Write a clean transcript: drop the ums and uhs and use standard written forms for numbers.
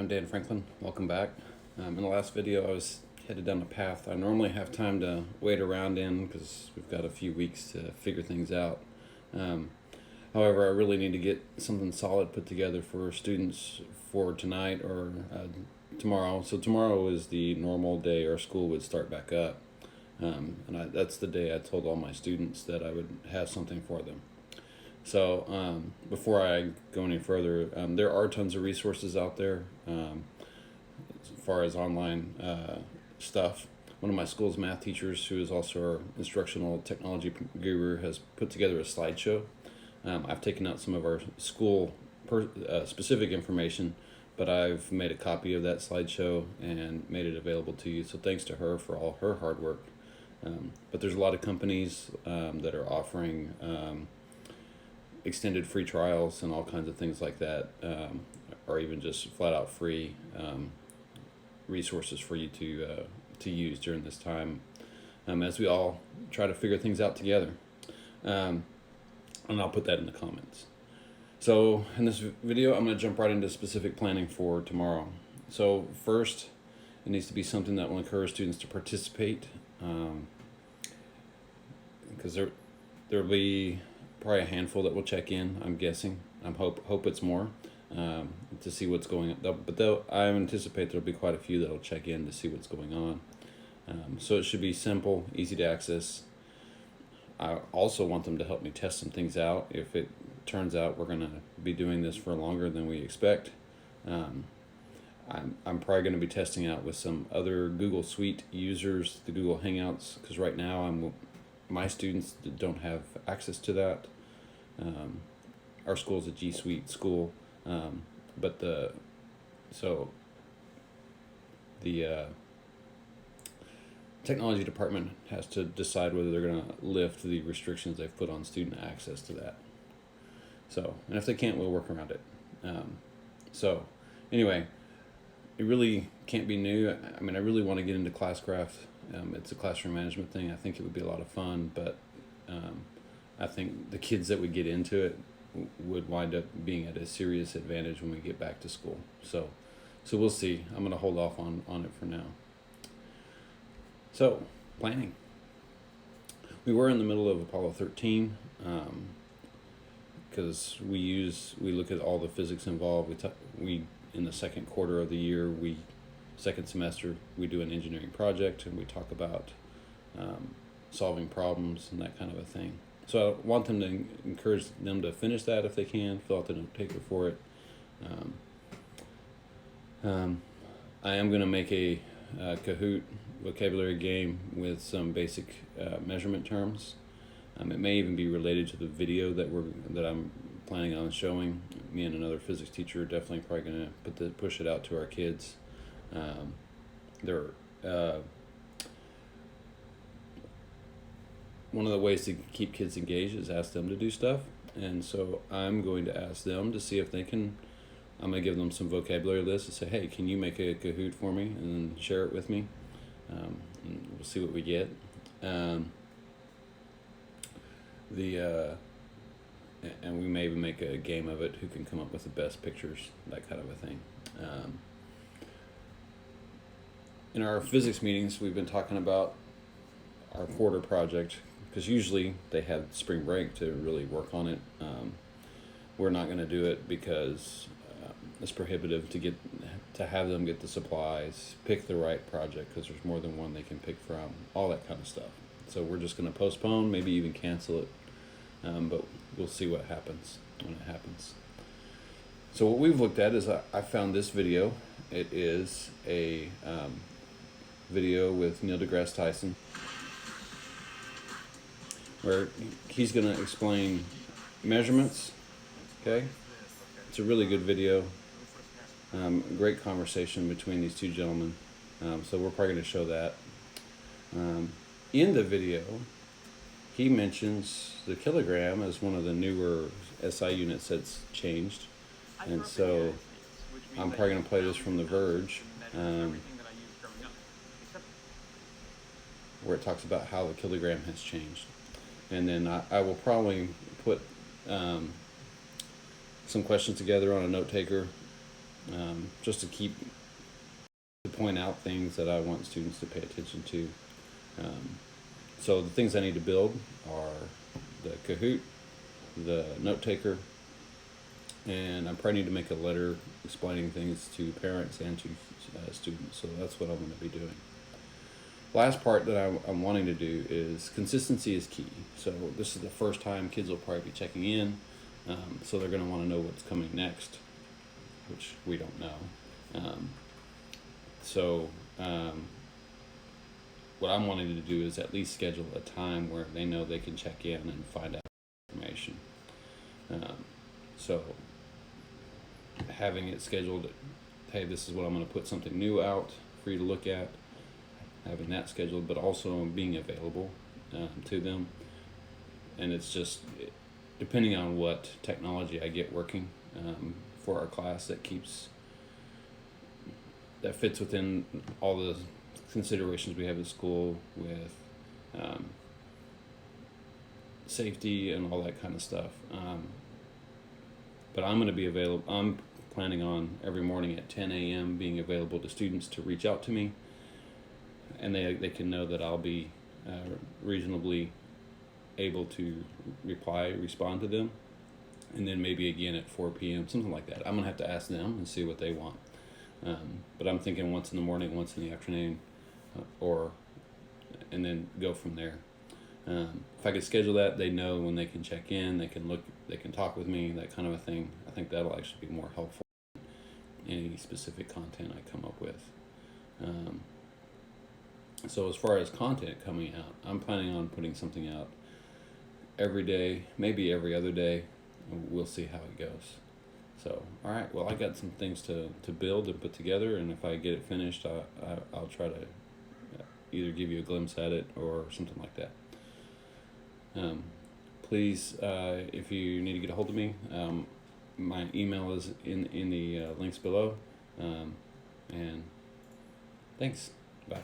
I'm Dan Franklin. Welcome back. In the last video, I was headed down a path I normally have time to wait around in because we've got a few weeks to figure things out. However, I really need to get something solid put together for students for tonight or tomorrow. So tomorrow is the normal day our school would start back up. That's the day I told all my students that I would have something for them. So before I go any further, there are tons of resources out there as far as online stuff. One of my school's math teachers, who is also our instructional technology guru, has put together a slideshow. I've taken out some of our school specific information, but I've made a copy of that slideshow and made it available to you. So thanks to her for all her hard work. But there's a lot of companies that are offering extended free trials and all kinds of things like that, or even just flat out free resources for you to use during this time, as we all try to figure things out together. And I'll put that in the comments. So in this video, I'm going to jump right into specific planning for tomorrow. So first, it needs to be something that will encourage students to participate, because there'll be probably a handful that will check in, I'm guessing. I hope it's more, to see what's going on. But I anticipate there'll be quite a few that'll check in to see what's going on. So it should be simple, easy to access. I also want them to help me test some things out. If it turns out we're going to be doing this for longer than we expect, I'm probably going to be testing out with some other Google Suite users, the Google Hangouts, because right now my students don't have access to that. Our school is a G Suite school, but the technology department has to decide whether they're going to lift the restrictions they've put on student access to that. So, and if they can't, we'll work around it. So, anyway, it really can't be new. I mean, I really want to get into Classcraft. It's a classroom management thing. I think it would be a lot of fun, but I think the kids that would get into it would wind up being at a serious advantage when we get back to school. So we'll see. I'm going to hold off on it for now. So, planning. We were in the middle of Apollo 13, because we look at all the physics involved. We in the second quarter of the year, second semester, we do an engineering project and we talk about solving problems and that kind of a thing. So I want them to encourage them to finish that if they can, fill out the note taker for it. I am going to make a Kahoot vocabulary game with some basic measurement terms. It may even be related to the video that I'm planning on showing. Me and another physics teacher are definitely probably going to push it out to our kids. One of the ways to keep kids engaged is ask them to do stuff, and so I'm going to ask them to see if they can. I'm going to give them some vocabulary lists and say, hey, can you make a Kahoot for me and then share it with me? And we'll see what we get. And we may even make a game of it, who can come up with the best pictures, that kind of a thing. In our physics meetings, we've been talking about our quarter project, because usually they have spring break to really work on it. We're not going to do it because it's prohibitive to have them get the supplies, pick the right project, because there's more than one they can pick from, all that kind of stuff. So we're just going to postpone, maybe even cancel it, but we'll see what happens when it happens. So what we've looked at is I found this video. It is a video with Neil deGrasse Tyson, where he's going to explain measurements. Okay, it's a really good video. Great conversation between these two gentlemen. So we're probably going to show that. In the video, he mentions the kilogram as one of the newer SI units that's changed, and so I'm probably going to play this from The Verge, where it talks about how the kilogram has changed. And then I will probably put some questions together on a note taker just to point out things that I want students to pay attention to. So the things I need to build are the Kahoot, the note taker, and I probably need to make a letter explaining things to parents and to students. So that's what I'm going to be doing. Last part that I'm wanting to do is consistency is key. So this is the first time kids will probably be checking in, so they're going to want to know what's coming next, which we don't know. So what I'm wanting to do is at least schedule a time where they know they can check in and find out information. So having it scheduled, hey, this is what I'm going to put something new out for you to look at, having that scheduled, but also being available to them. And it's just depending on what technology I get working for our class that fits within all the considerations we have at school with safety and all that kind of stuff. But I'm going to be available. I'm planning on every morning at 10 a.m. being available to students to reach out to me, and they can know that I'll be reasonably able to respond to them, and then maybe again at 4 p.m., something like that. I'm going to have to ask them and see what they want. But I'm thinking once in the morning, once in the afternoon, and then go from there. If I could schedule that, they know when they can check in, they can look, they can talk with me, that kind of a thing. I think that'll actually be more helpful than any specific content I come up with. So as far as content coming out, I'm planning on putting something out every day, maybe every other day. We'll see how it goes. So, all right, well, I got some things to build and put together, and if I get it finished, I'll try to either give you a glimpse at it or something like that. Please, if you need to get a hold of me, my email is in the links below. And thanks. Bye.